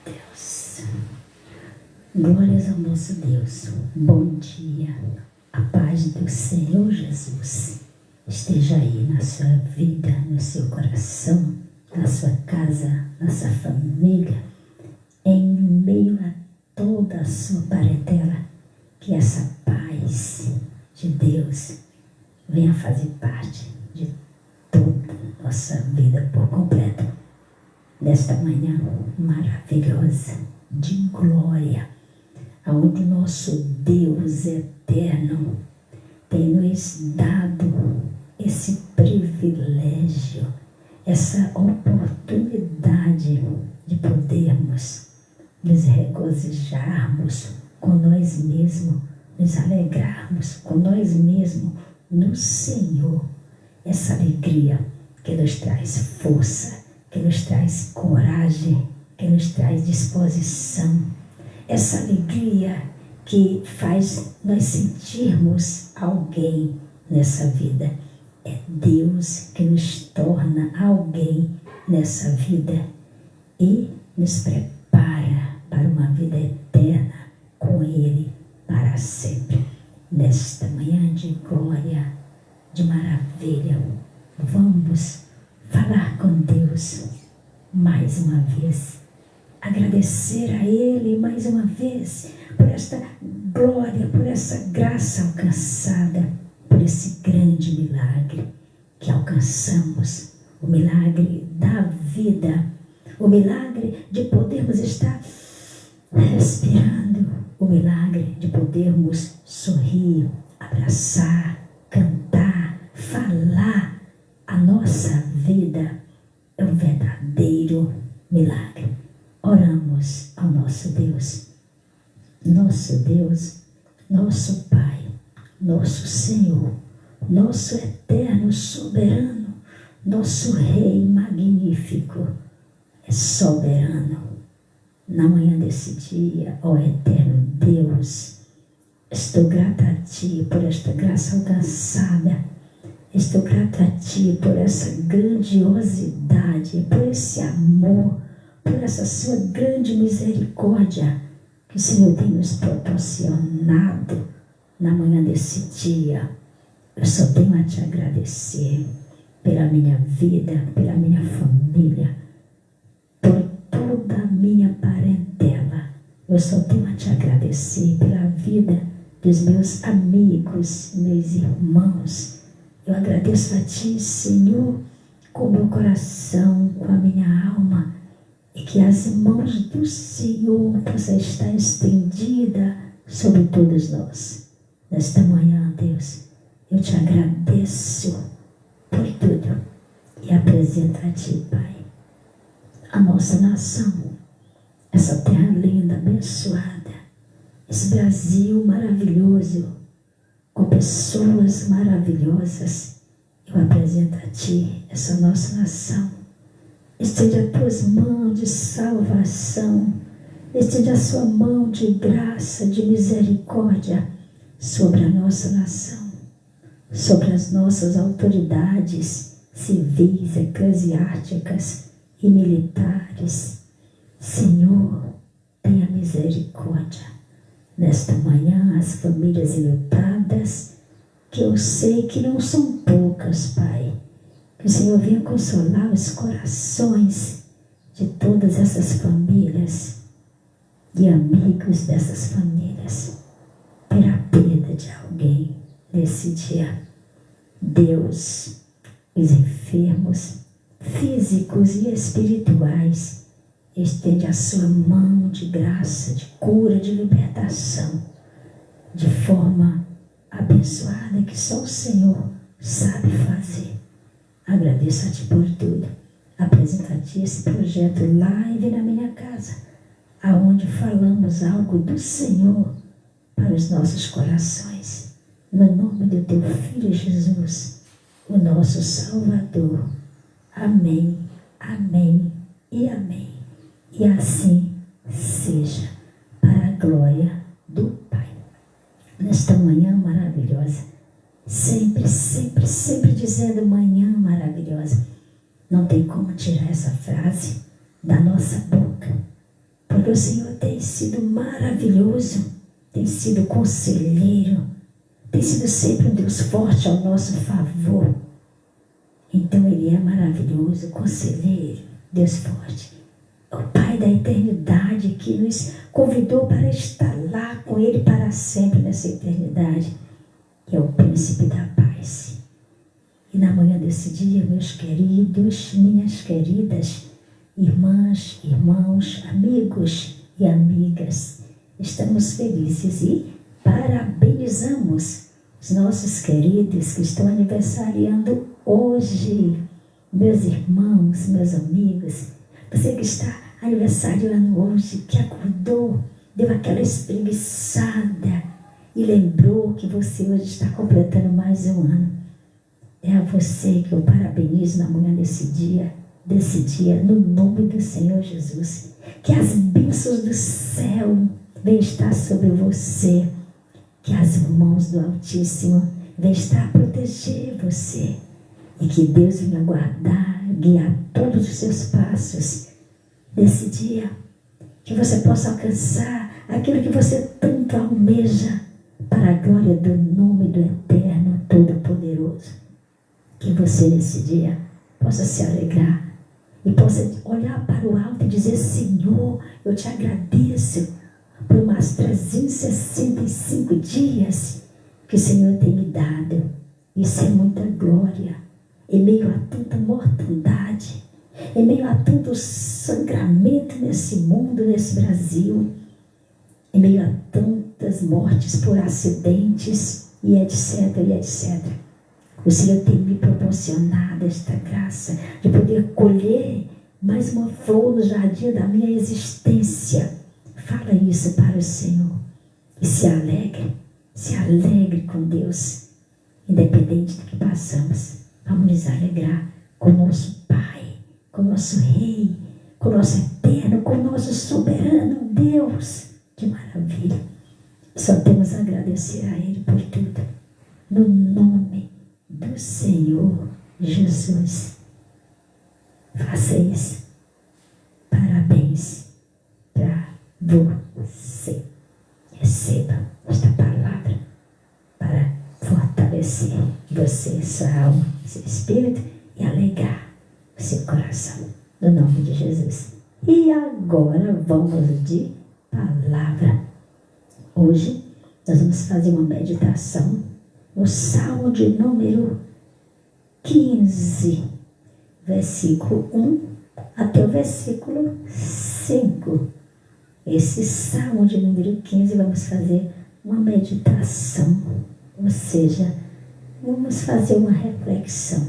Deus. Glórias ao nosso Deus. Bom dia. A paz do Senhor Jesus esteja aí na sua vida, no seu coração, na sua casa, na sua família, em meio a toda a sua parentela. Que essa paz de Deus venha fazer parte de toda a nossa vida por completo. Nesta manhã maravilhosa, de glória, onde o nosso Deus eterno tem nos dado esse privilégio, essa oportunidade de podermos nos regozijarmos com nós mesmos, nos alegrarmos com nós mesmos no Senhor. Essa alegria que nos traz força, que nos traz coragem, que nos traz disposição. Essa alegria que faz nós sentirmos alguém nessa vida. É Deus que nos torna alguém nessa vida e nos prepara para uma vida eterna com Ele para sempre. Nesta manhã de glória, de maravilha, vamos falar com Deus mais uma vez. Agradecer a Ele mais uma vez por esta glória, por essa graça alcançada, por esse grande milagre que alcançamos, o milagre da vida, o milagre de podermos estar respirando, o milagre de podermos sorrir, abraçar, cantar, falar. A nossa vida é um verdadeiro milagre. Oramos ao nosso Deus, nosso Pai, nosso Senhor, nosso eterno soberano, nosso Rei magnífico, é soberano. Na manhã desse dia, ó eterno Deus, estou grata a Ti por esta graça alcançada, estou grata a Ti por essa grandiosidade, por esse amor, por essa Sua grande misericórdia que o Senhor tem nos proporcionado na manhã desse dia. Eu só tenho a Te agradecer pela minha vida, pela minha família, por toda a minha parentela. Eu só tenho a Te agradecer pela vida dos meus amigos, meus irmãos. Eu agradeço a Ti, Senhor, com o meu coração, com a minha alma, e que as mãos do Senhor possam estar estendida sobre todos nós. Nesta manhã, Deus, eu Te agradeço por tudo e apresento a Ti, Pai, a nossa nação, essa terra linda, abençoada, esse Brasil maravilhoso, com pessoas maravilhosas. Eu apresento a Ti essa nossa nação. Estende as Tuas mãos de salvação, estende a Sua mão de graça, de misericórdia sobre a nossa nação, sobre as nossas autoridades civis, eclesiásticas e militares. Senhor, tenha misericórdia. Nesta manhã, as famílias enlutadas, que eu sei que não são poucas, Pai, que o Senhor venha consolar os corações de todas essas famílias e amigos dessas famílias pela perda de alguém nesse dia. Deus, os enfermos físicos e espirituais, estende a Sua mão de graça, de cura, de libertação, de forma abençoada que só o Senhor sabe fazer. Agradeço a Ti por tudo. Apresento a Ti esse projeto live na minha casa, aonde falamos algo do Senhor para os nossos corações. No nome do Teu Filho Jesus, o nosso Salvador. Amém, amém e amém. E assim seja, para a glória do Pai. Nesta manhã maravilhosa, sempre, sempre, sempre dizendo manhã maravilhosa. Não tem como tirar essa frase da nossa boca, por porque o Senhor tem sido maravilhoso, tem sido conselheiro, tem sido sempre um Deus forte ao nosso favor. Então Ele é maravilhoso, conselheiro, Deus forte. O Pai da eternidade que nos convidou para estar lá com Ele para sempre nessa eternidade. Que é o príncipe da paz. E na manhã desse dia, meus queridos, minhas queridas, irmãs, irmãos, amigos e amigas, estamos felizes e parabenizamos os nossos queridos que estão aniversariando hoje. Meus irmãos, meus amigos, você que está aniversariando hoje, que acordou, deu aquela espreguiçada e lembrou que você hoje está completando mais um ano. É a você que eu parabenizo na manhã desse dia, no nome do Senhor Jesus. Que as bênçãos do céu venham estar sobre você, que as mãos do Altíssimo venham estar a proteger você, e que Deus venha guardar, guiar todos os seus passos nesse dia, que você possa alcançar aquilo que você tanto almeja, para a glória do nome do Eterno Todo-Poderoso. Que você nesse dia possa se alegrar e possa olhar para o alto e dizer: Senhor, eu te agradeço por mais 365 dias que o Senhor tem me dado. Isso é muita glória, em meio a tanta mortandade, em meio a tanto sangramento nesse mundo, nesse Brasil, em meio a tantas mortes por acidentes e etc, e etc. O Senhor tem me proporcionado esta graça de poder colher mais uma flor no jardim da minha existência. Fala isso para o Senhor e se alegre com Deus, independente do que passamos. Vamos nos alegrar com o nosso Pai, com o nosso Rei, com o nosso Eterno, com o nosso soberano Deus. Que maravilha! Só temos a agradecer a Ele por tudo. No nome do Senhor Jesus. Faça isso. Parabéns para você. Receba esta palavra para fortalecer você, sua alma, seu espírito e alegrar o seu coração. No nome de Jesus. E agora vamos de palavra. Hoje nós vamos fazer uma meditação no Salmo de número 15, versículo 1 até o versículo 5. Esse Salmo de número 15 vamos fazer uma meditação, ou seja, vamos fazer uma reflexão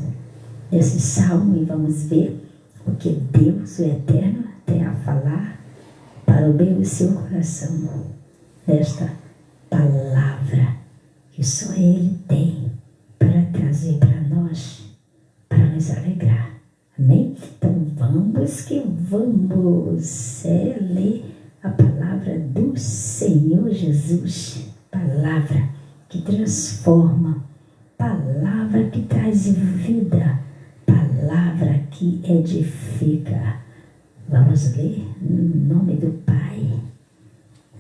desse Salmo e vamos ver o que Deus, o Eterno, tem a falar para o bem do seu coração, desta palavra que só Ele tem para trazer para nós, para nos alegrar. Amém? Então vamos que vamos ler a palavra do Senhor Jesus, palavra que transforma, palavra que traz vida, palavra que edifica. Vamos ler no nome do Pai,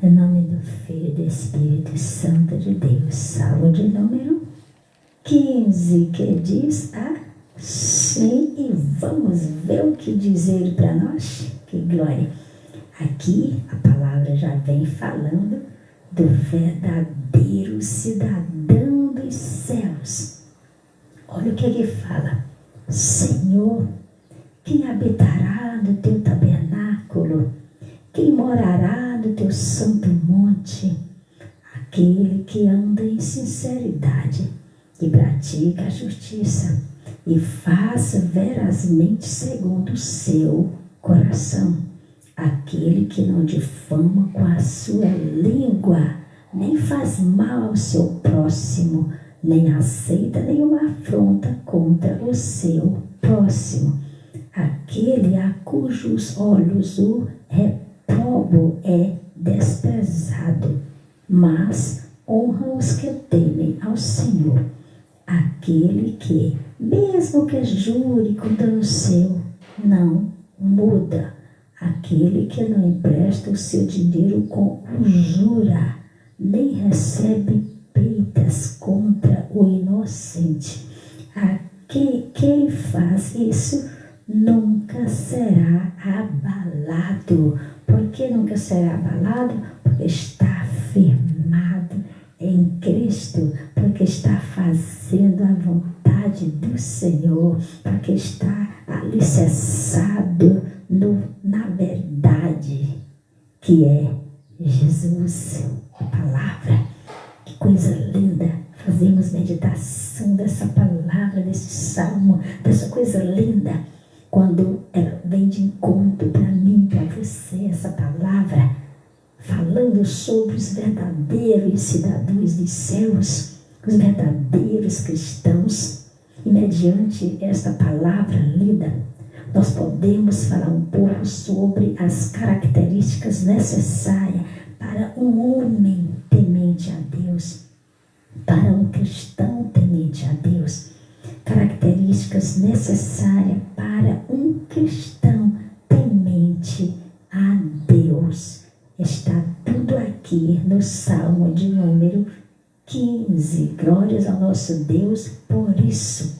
no nome do Filho e do Espírito Santo de Deus. Salmo de número 15, que diz assim, e vamos ver o que diz ele para nós. Que glória! Aqui a palavra já vem falando do verdadeiro cidadão dos céus. Olha o que ele fala: Senhor, quem habitará no teu tabernáculo? Quem morará no teu santo monte? Aquele que anda em sinceridade, que pratica a justiça e faz verazmente segundo o seu coração. Aquele que não difama com a sua língua, nem faz mal ao seu próximo, nem aceita nenhuma afronta contra o seu próximo. Aquele a cujos olhos o reprobo é desprezado, mas honra os que temem ao Senhor. Aquele que, mesmo que jure contra o seu, não muda. aquele que não empresta o seu dinheiro com usura, nem recebe peitas contra o inocente. Quem faz isso nunca será abalado. Por que nunca será abalado? Porque está firmado em Cristo, porque está fazendo a vontade do Senhor, porque está alicerçado na verdade, que é Jesus, a palavra. Que coisa linda fazermos meditação dessa palavra, desse salmo, dessa coisa linda, quando ela vem de encontro para mim, para você, essa palavra, falando sobre os verdadeiros cidadãos dos céus, os verdadeiros cristãos. E mediante esta palavra lida, nós podemos falar um pouco sobre as características necessárias para um homem temente a Deus, para um cristão temente a Deus. Características necessárias para um cristão temente a Deus. Está tudo aqui no Salmo de número 15. Glórias ao nosso Deus por isso.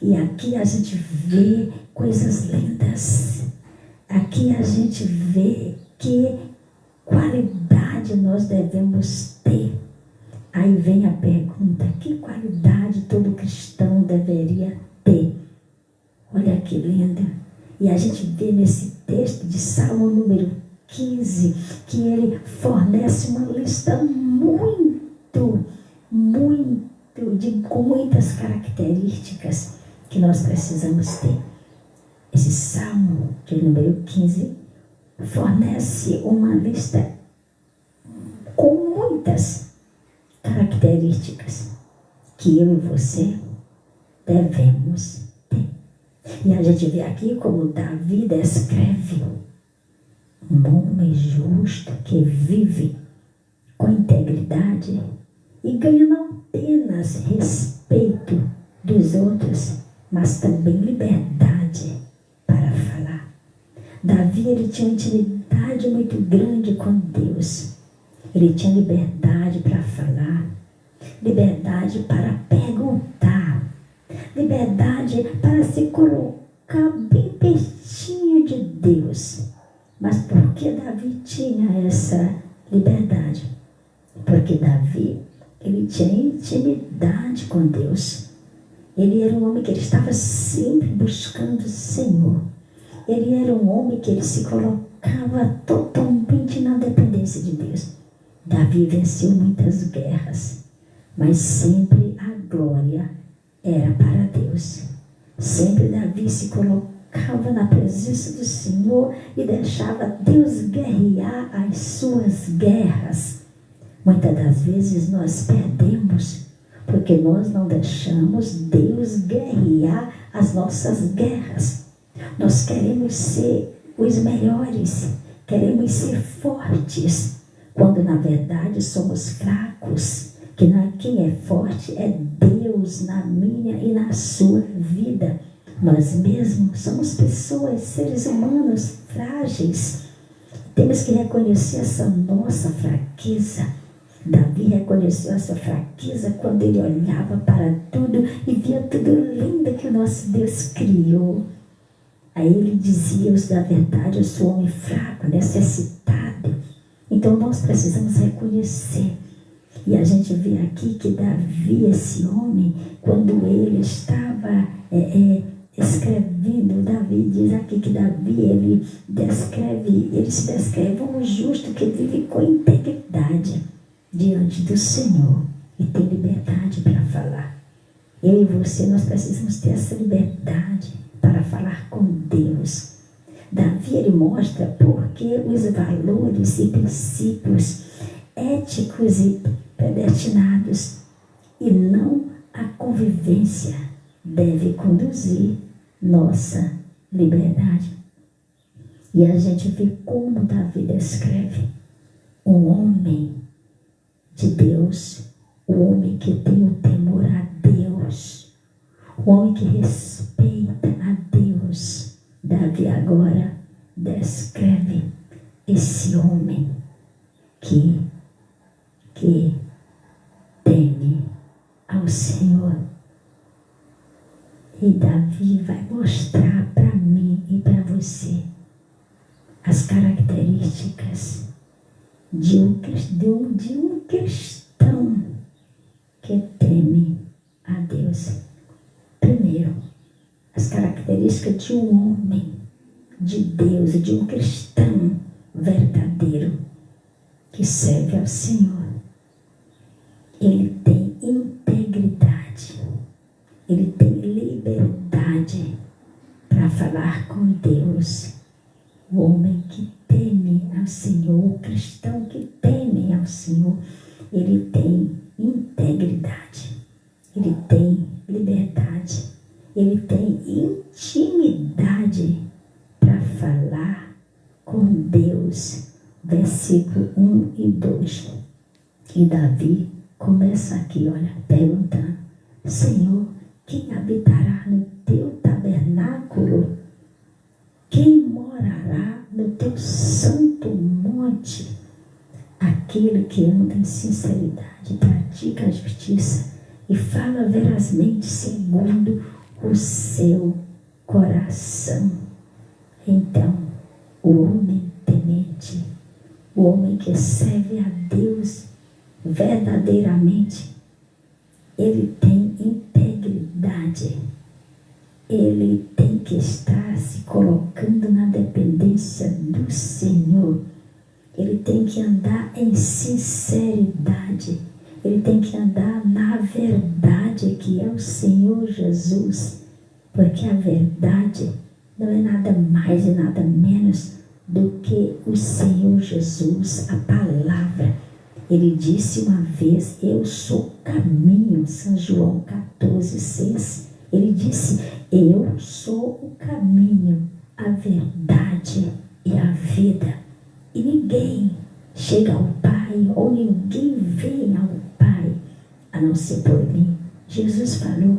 E aqui a gente vê coisas lindas. Aqui a gente vê que qualidade nós devemos ter. Aí vem a pergunta: que qualidade todo cristão deveria ter? Olha que linda. E a gente vê nesse texto de Salmo número 15, que ele fornece uma lista com muitas características que nós precisamos ter. Esse Salmo de número 15 fornece uma lista com muitas características que eu e você devemos ter. E a gente vê aqui como Davi descreve um homem justo que vive com integridade e ganha não apenas respeito dos outros, mas também liberdade para falar. Davi, ele tinha uma intimidade muito grande com Deus. Ele tinha liberdade para falar, liberdade para perguntar, liberdade para se colocar bem pertinho de Deus. Mas por que Davi tinha essa liberdade? Porque Davi, ele tinha intimidade com Deus. Ele era um homem que ele estava sempre buscando o Senhor. Ele era um homem que ele se colocava totalmente na dependência de Deus. Davi venceu muitas guerras, mas sempre a glória era para Deus. Sempre Davi se colocava na presença do Senhor e deixava Deus guerrear as suas guerras. Muitas das vezes nós perdemos porque nós não deixamos Deus guerrear as nossas guerras. Nós queremos ser os melhores, queremos ser fortes, quando na verdade somos fracos. Quem é forte é Deus na minha e na sua vida. Nós mesmos somos pessoas, seres humanos frágeis. Temos que reconhecer essa nossa fraqueza. Davi reconheceu essa fraqueza quando ele olhava para tudo e via tudo lindo que o nosso Deus criou. Aí ele dizia: da verdade, eu sou homem fraco, necessitado. Então nós precisamos reconhecer. E a gente vê aqui que Davi, esse homem, quando ele estava escrevendo, Davi diz aqui que Davi, ele se descreve como um justo que vive com integridade diante do Senhor e tem liberdade para falar. Eu e você, nós precisamos ter essa liberdade para falar com Deus. Davi, ele mostra porque os valores e princípios éticos e predestinados e não a convivência deve conduzir nossa liberdade. E a gente vê como Davi descreve um homem de Deus, o homem que tem o temor a Deus, o homem que respeita a Deus. Davi agora descreve esse homem que teme ao Senhor. E Davi vai mostrar para mim e para você as características de um cristão que teme a Deus. Primeiro, as características de um homem de Deus, de um cristão verdadeiro que serve ao Senhor. Ele tem integridade, ele tem liberdade para falar com Deus. O homem que teme ao Senhor, o cristão que teme ao Senhor, ele tem integridade, ele tem liberdade, ele tem intimidade para falar com Deus. Versículo 1 e 2. E Davi começa aqui, olha, perguntando: Senhor, quem habitará no teu tabernáculo? Quem morará no teu santo monte? Aquele que anda em sinceridade, pratica a justiça e fala verazmente segundo o seu coração. Então, o homem temente, o homem que serve a Deus verdadeiramente, ele tem integridade, ele tem que estar se colocando na dependência do Senhor, ele tem que andar em sinceridade, ele tem que andar na verdade que é o Senhor Jesus, porque a verdade não é nada mais e nada menos do que o Senhor Jesus, a palavra. Ele disse uma vez: eu sou o caminho, São João 14, 6. Ele disse: eu sou o caminho, a verdade e a vida. E ninguém chega ao Pai, ou ninguém vem ao Pai, a não ser por mim. Jesus falou.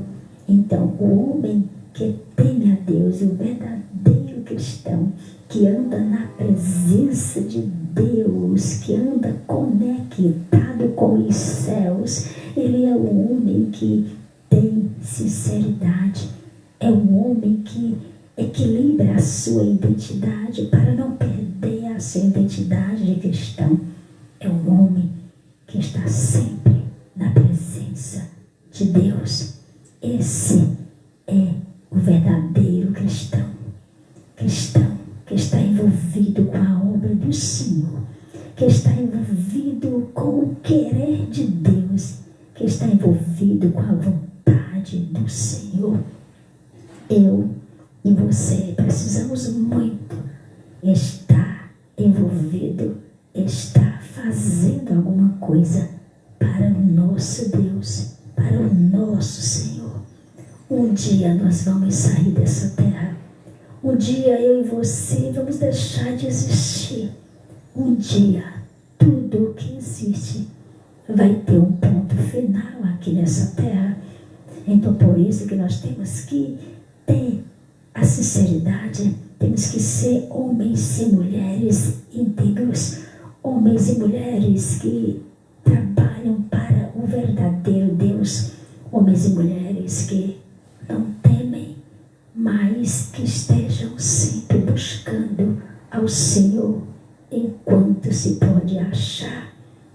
Então, o homem que teme a Deus, o verdadeiro cristão, que anda na presença de Deus, que anda conectado com os céus, ele é um homem que tem sinceridade, é um homem que equilibra a sua identidade para não perder a sua identidade de cristão. É um homem que está sempre na presença de Deus. Esse é o verdadeiro cristão. Cristão que está envolvido com a obra do Senhor, que está envolvido com o querer de Deus, que está envolvido com a vontade do Senhor. Eu e você precisamos muito estar envolvido, estar fazendo alguma coisa para o nosso Deus, para o nosso Senhor. Um dia nós vamos sair dessa terra. Um dia eu e você vamos deixar de existir. Um dia tudo o que existe vai ter um ponto final aqui nessa terra. Então por isso que nós temos que ter a sinceridade, temos que ser homens e mulheres íntegros, homens e mulheres que trabalham para o verdadeiro Deus, homens e mulheres que não temem, mas que estejam sempre buscando ao Senhor enquanto se pode achar,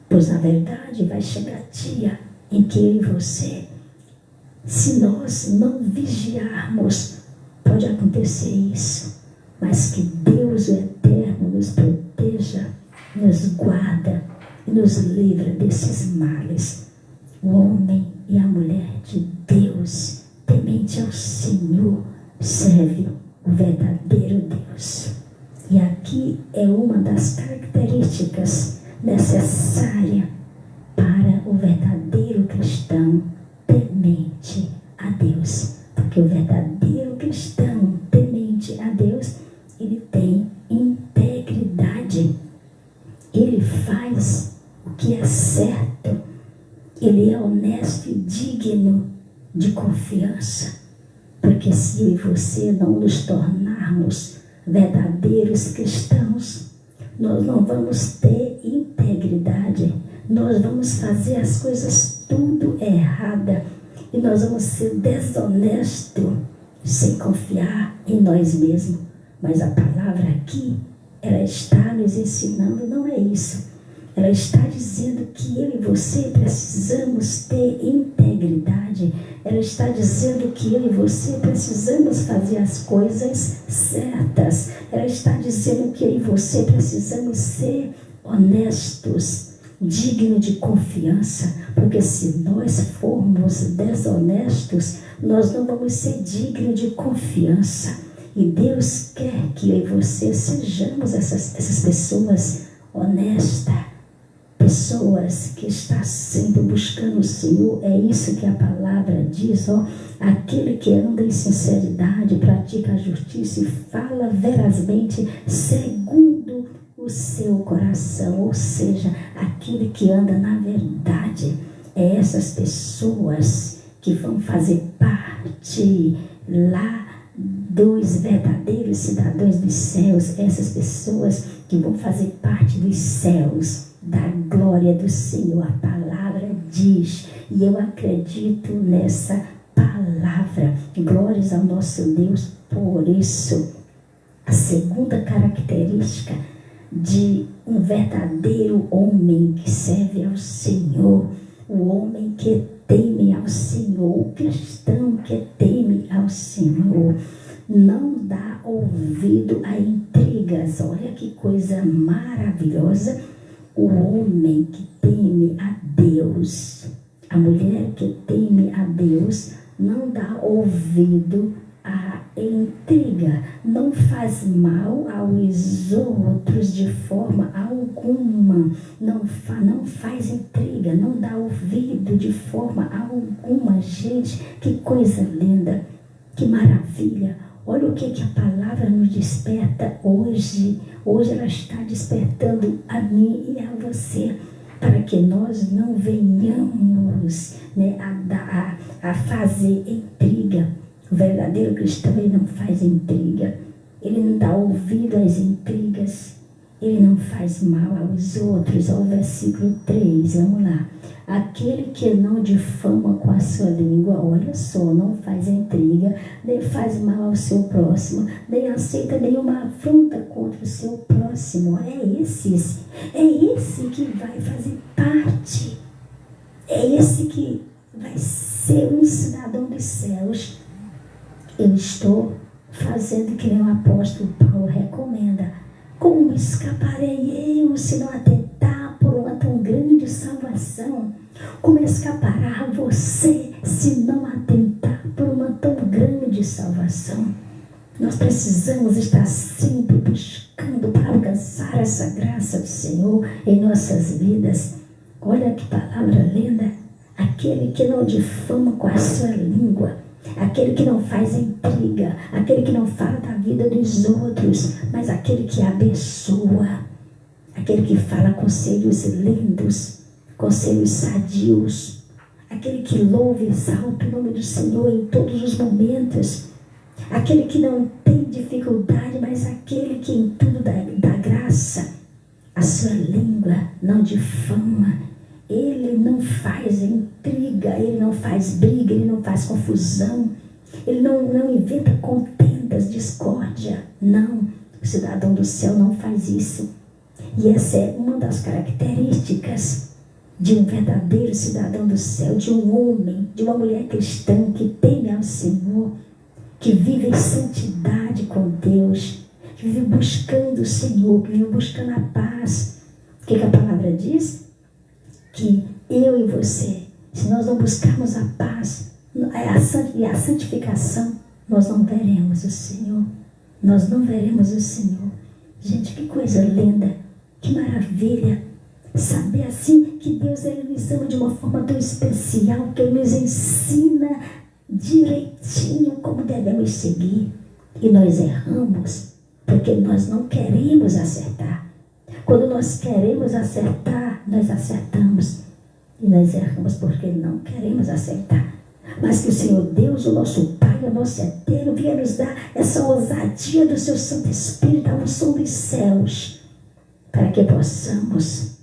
pois na verdade vai chegar dia em que eu e você, se nós não vigiarmos, pode acontecer isso, mas que Deus o Eterno nos proteja, nos guarda e nos livra desses males. O homem e a mulher de Deus, temente ao Senhor, serve o verdadeiro Deus. E aqui é uma das características necessárias para o verdadeiro cristão temente a Deus. Porque o verdadeiro cristão temente a Deus, ele tem integridade. Ele faz o que é certo. Ele é honesto e digno de confiança. Porque se eu e você não nos tornarmos verdadeiros cristãos, nós não vamos ter integridade, nós vamos fazer as coisas tudo errada e nós vamos ser desonestos sem confiar em nós mesmos. Mas a palavra aqui, ela está nos ensinando, não é isso. Ela está dizendo que eu e você precisamos ter integridade. Ela está dizendo que eu e você precisamos fazer as coisas certas. Ela está dizendo que eu e você precisamos ser honestos, dignos de confiança. Porque se nós formos desonestos, nós não vamos ser dignos de confiança. E Deus quer que eu e você sejamos essas pessoas honestas, pessoas que estão sempre buscando o Senhor. É isso que a palavra diz, ó. Aquele que anda em sinceridade, pratica a justiça e fala verazmente segundo o seu coração. Ou seja, aquele que anda na verdade. É essas pessoas que vão fazer parte lá dos verdadeiros cidadãos dos céus. Essas pessoas que vão fazer parte dos céus, da glória do Senhor. A palavra diz, e eu acredito nessa palavra. Glórias ao nosso Deus por isso. A segunda característica de um verdadeiro homem que serve ao Senhor, o homem que teme ao Senhor, o cristão que teme ao Senhor, não dá ouvido a intrigas. Olha que coisa maravilhosa. O homem que teme a Deus, a mulher que teme a Deus, não dá ouvido à intriga, não faz mal aos outros de forma alguma, não faz intriga, não dá ouvido de forma alguma. Gente, que coisa linda, que maravilha. Olha o que a palavra nos desperta hoje. Hoje ela está despertando a mim e a você, para que nós não venhamos, né, a fazer intriga. O verdadeiro cristão, ele não faz intriga, ele não dá ouvido às intrigas, ele não faz mal aos outros. Ao versículo 3, vamos lá. Aquele que não difama com a sua língua, olha só, não faz intriga, nem faz mal ao seu próximo, nem aceita nenhuma afronta contra o seu próximo. É esse que vai fazer parte, é esse que vai ser um cidadão dos céus. Eu estou fazendo que nem o apóstolo Paulo recomenda. Como escaparei eu se não atentar por uma tão grande salvação? Como escapará você se não atentar por uma tão grande salvação? Nós precisamos estar sempre buscando para alcançar essa graça do Senhor em nossas vidas. Olha que palavra linda. Aquele que não difama com a sua língua, aquele que não faz intriga, aquele que não fala da vida dos outros, mas aquele que abençoa, aquele que fala conselhos lindos, conselhos sadios, aquele que louva e exalta o nome do Senhor em todos os momentos, aquele que não tem dificuldade, mas aquele que em tudo dá graça. A sua língua não difama, ele não faz intriga, ele não faz briga, ele não faz confusão, ele não inventa contendas, discórdia. Não, o cidadão do céu não faz isso. E essa é uma das características de um verdadeiro cidadão do céu, de um homem, de uma mulher cristã que teme ao Senhor, que vive em santidade com Deus, que vive buscando o Senhor, que vive buscando a paz. O que a palavra diz? Que eu e você, se nós não buscarmos a paz e a santificação, nós não veremos o Senhor. Nós não veremos o Senhor. Gente, que coisa linda, que maravilha. Saber assim que Deus, Ele nos ama de uma forma tão especial, que Ele nos ensina direitinho como devemos seguir. E nós erramos porque nós não queremos acertar. Quando nós queremos acertar, nós acertamos. E nós erramos porque não queremos acertar. mas que o Senhor Deus, o nosso Pai, o nosso Eterno, venha nos dar essa ousadia do seu Santo Espírito, a unção dos céus, para que possamos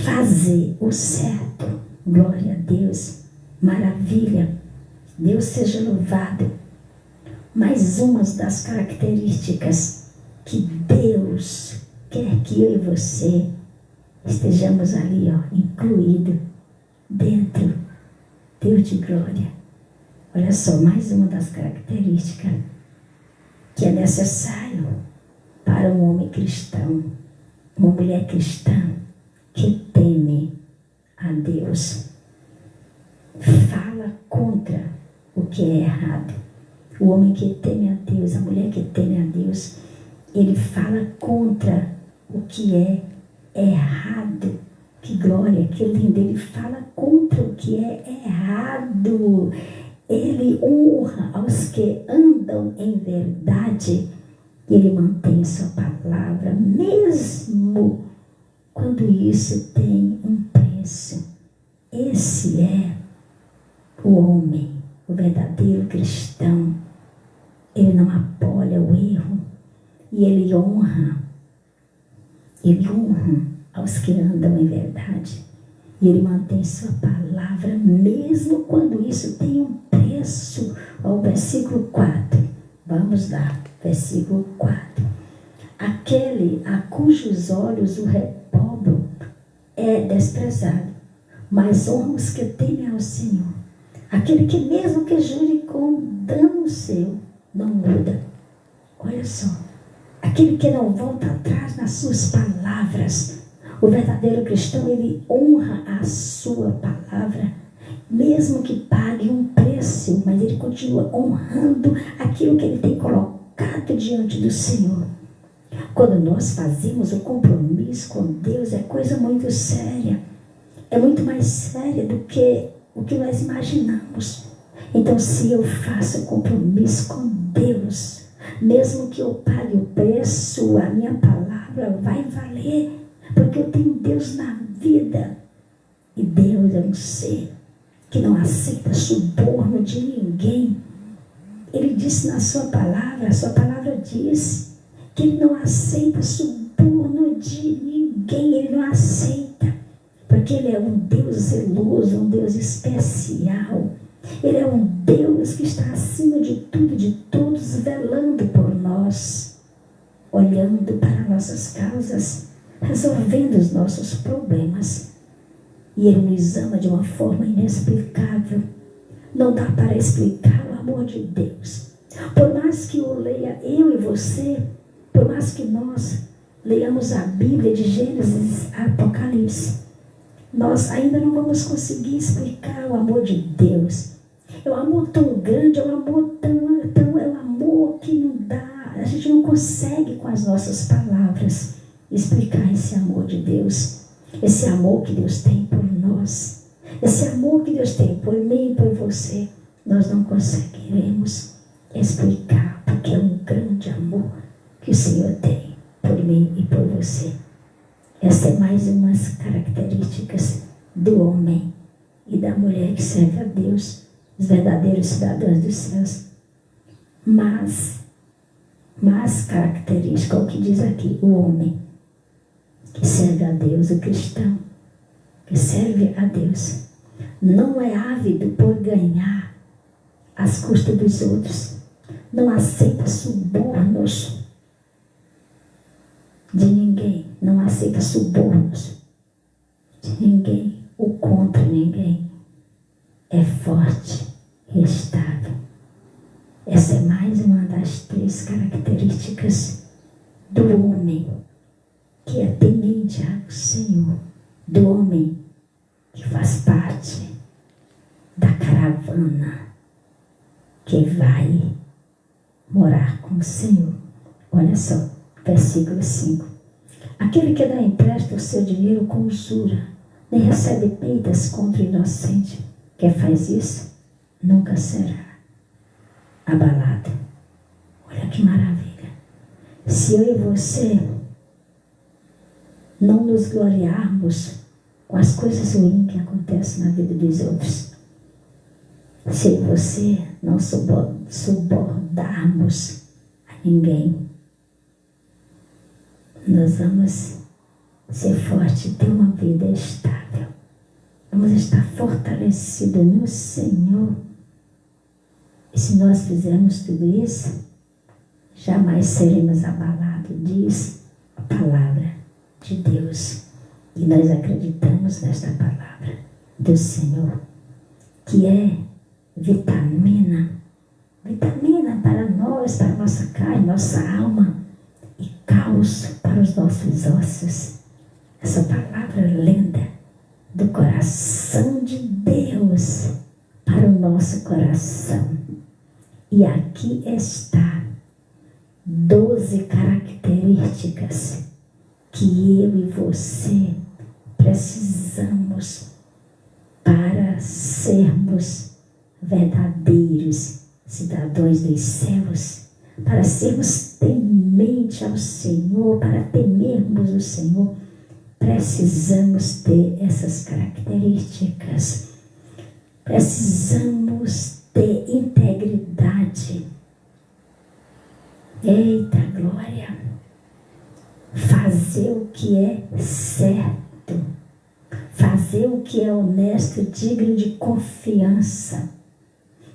fazer o certo. Glória a Deus, maravilha, Deus seja louvado. Mais uma das características que Deus quer que eu e você estejamos ali, incluído dentro. Deus de glória. Olha só, mais uma das características que é necessário para um homem cristão, uma mulher cristã que teme a Deus. Fala contra o que é errado. O homem que teme a Deus, a mulher que teme a Deus, ele fala contra o que é errado. Que glória, que lindo. Ele fala contra o que é errado. Ele honra aos que andam em verdade. Ele mantém sua palavra, mesmo quando isso tem um preço. Esse é o homem, o verdadeiro cristão. Ele não apoia o erro e ele honra aos que andam em verdade. E ele mantém sua palavra, mesmo quando isso tem um preço. Ao versículo 4. Vamos lá, versículo 4. Aquele a cujos olhos o repobro é desprezado, mas honra os que temem ao Senhor. Aquele que mesmo que jure com dano seu, não muda. Olha só. Aquele que não volta atrás nas suas palavras. O verdadeiro cristão, ele honra a sua palavra, mesmo que pague um preço, mas ele continua honrando aquilo que ele tem colocado diante do Senhor. Quando nós fazemos o compromisso com Deus, é coisa muito séria. É muito mais séria do que o que nós imaginamos. Então, se eu faço o compromisso com Deus, mesmo que eu pague o preço, a minha palavra vai valer, porque eu tenho Deus na vida. E Deus é um ser que não aceita suborno de ninguém. Ele disse na sua palavra, a sua palavra diz que ele não aceita suborno de ninguém. Ele não aceita, porque ele é um Deus zeloso, um Deus especial. Ele é um Deus que está acima de tudo, de todos, velando por nós, olhando para nossas causas, resolvendo os nossos problemas. E Ele nos ama de uma forma inexplicável. Não dá para explicar o amor de Deus. Por mais que eu leia, eu e você, por mais que nós leiamos a Bíblia de Gênesis a Apocalipse, nós ainda não vamos conseguir explicar o amor de Deus. É um amor tão grande, é um amor é um amor que não dá, a gente não consegue com as nossas palavras explicar esse amor de Deus, esse amor que Deus tem por nós, esse amor que Deus tem por mim e por você. Nós não conseguiremos explicar, porque é um grande amor que o Senhor tem por mim e por você. Essa é mais umas características do homem e da mulher que serve a Deus, os verdadeiros cidadãos dos céus. Mas característica, o que diz aqui, o homem que serve a Deus, o cristão que serve a Deus, não é ávido por ganhar às custas dos outros, não aceita subornos de ninguém, não aceita subornos de ninguém ou contra ninguém. É forte e estável. Essa é mais uma das 3 características do homem que é temente ao Senhor, do homem que faz parte da caravana que vai morar com o Senhor. Olha só, versículo 5. Aquele que dá empréstimo o seu dinheiro com usura, nem recebe peitas contra o inocente. Quem faz isso, nunca será abalado. Olha que maravilha. Se eu e você não nos gloriarmos com as coisas ruins que acontecem na vida dos outros, Se eu e você não subordarmos a ninguém, nós vamos ser forte e ter uma vida estável. Vamos estar fortalecidos no Senhor. E se nós fizermos tudo isso, jamais seremos abalados, diz a palavra de Deus. E nós acreditamos nesta palavra do Senhor, que é vitamina para nós, para a nossa carne, nossa alma, e cálcio para os nossos ossos. Essa palavra linda do coração de Deus para o nosso coração. E aqui está 12 características que eu e você precisamos para sermos verdadeiros cidadãos dos céus, para sermos tementes ao Senhor, para temermos o Senhor. Precisamos ter essas características. Precisamos ter integridade. Eita glória! Fazer o que é certo. Fazer o que é honesto, digno de confiança.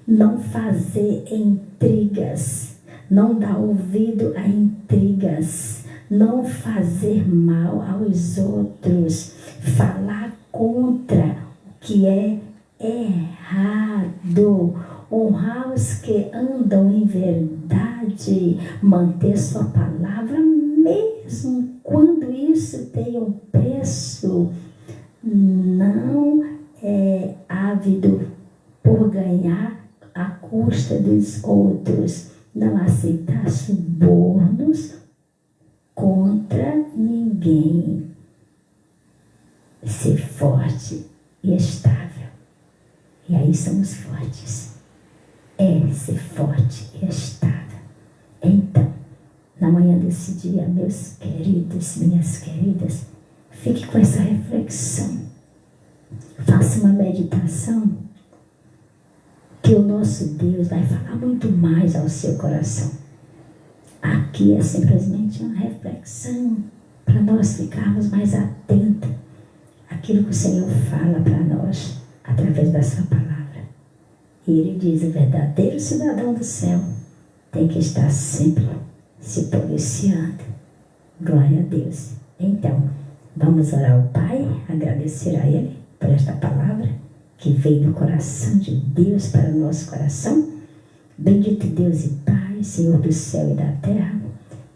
Não fazer intrigas. Não dar ouvido a intrigas. Não fazer mal aos outros. Falar contra o que é errado. Honrar os que andam em verdade. Manter sua palavra mesmo quando isso tem um preço. Não é ávido por ganhar à custa dos outros. Não aceitar subornos contra ninguém. Ser forte e estável. E aí somos fortes. É ser forte e estável. Então, na manhã desse dia, meus queridos, minhas queridas, fique com essa reflexão. Faça uma meditação que o nosso Deus vai falar muito mais ao seu coração. Aqui é simplesmente uma reflexão para nós ficarmos mais atentos àquilo que o Senhor fala para nós através da sua palavra. E Ele diz: o verdadeiro cidadão do céu tem que estar sempre se policiando. Glória a Deus. Então, vamos orar ao Pai, agradecer a Ele por esta palavra que veio do coração de Deus para o nosso coração. Bendito Deus e Pai, Senhor do céu e da terra,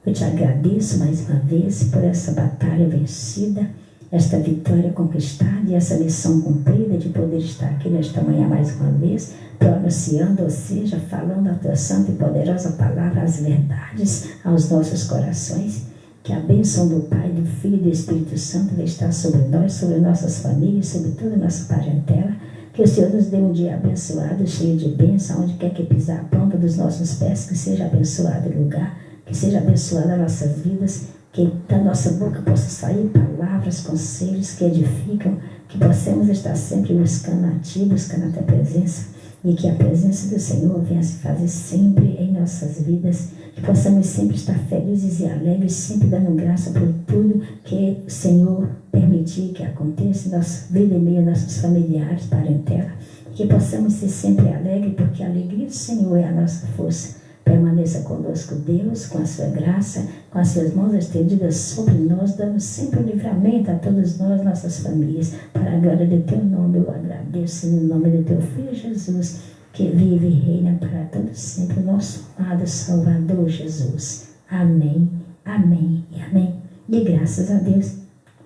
eu te agradeço mais uma vez por essa batalha vencida, esta vitória conquistada e essa missão cumprida de poder estar aqui nesta manhã mais uma vez, pronunciando, ou seja, falando a tua santa e poderosa palavra, as verdades aos nossos corações. Que a bênção do Pai, do Filho e do Espírito Santo vai estar sobre nós, sobre nossas famílias, sobre toda a nossa parentela. Que o Senhor nos dê um dia abençoado, cheio de bênção, onde quer que pisar a planta dos nossos pés, que seja abençoado o lugar, que seja abençoada as nossas vidas, que da nossa boca possa sair palavras, conselhos que edificam, que possamos estar sempre buscando a Ti, buscando a Tua presença, e que a presença do Senhor venha se fazer sempre em nossas vidas, que possamos sempre estar felizes e alegres, sempre dando graça por tudo que o Senhor permitir que aconteça em nossa vida e meio nossos familiares, parentela, que possamos ser sempre alegres, porque a alegria do Senhor é a nossa força. Permaneça conosco, Deus, com a sua graça, com as suas mãos estendidas sobre nós, dando sempre o livramento a todos nós, nossas famílias. Para a glória de teu nome, eu agradeço no nome de teu Filho Jesus, que vive e reina para todos sempre, o nosso amado Salvador Jesus. Amém, amém e amém. E graças a Deus.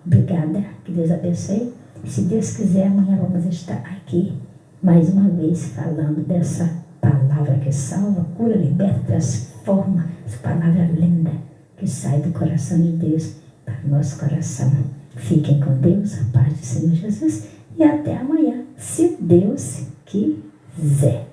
Obrigada, que Deus abençoe. Se Deus quiser, amanhã vamos estar aqui mais uma vez falando dessa palavra que salva, cura, liberta, transforma. Essa palavra linda que sai do coração de Deus para o nosso coração. Fiquem com Deus, a paz do Senhor Jesus, e até amanhã, se Deus quiser.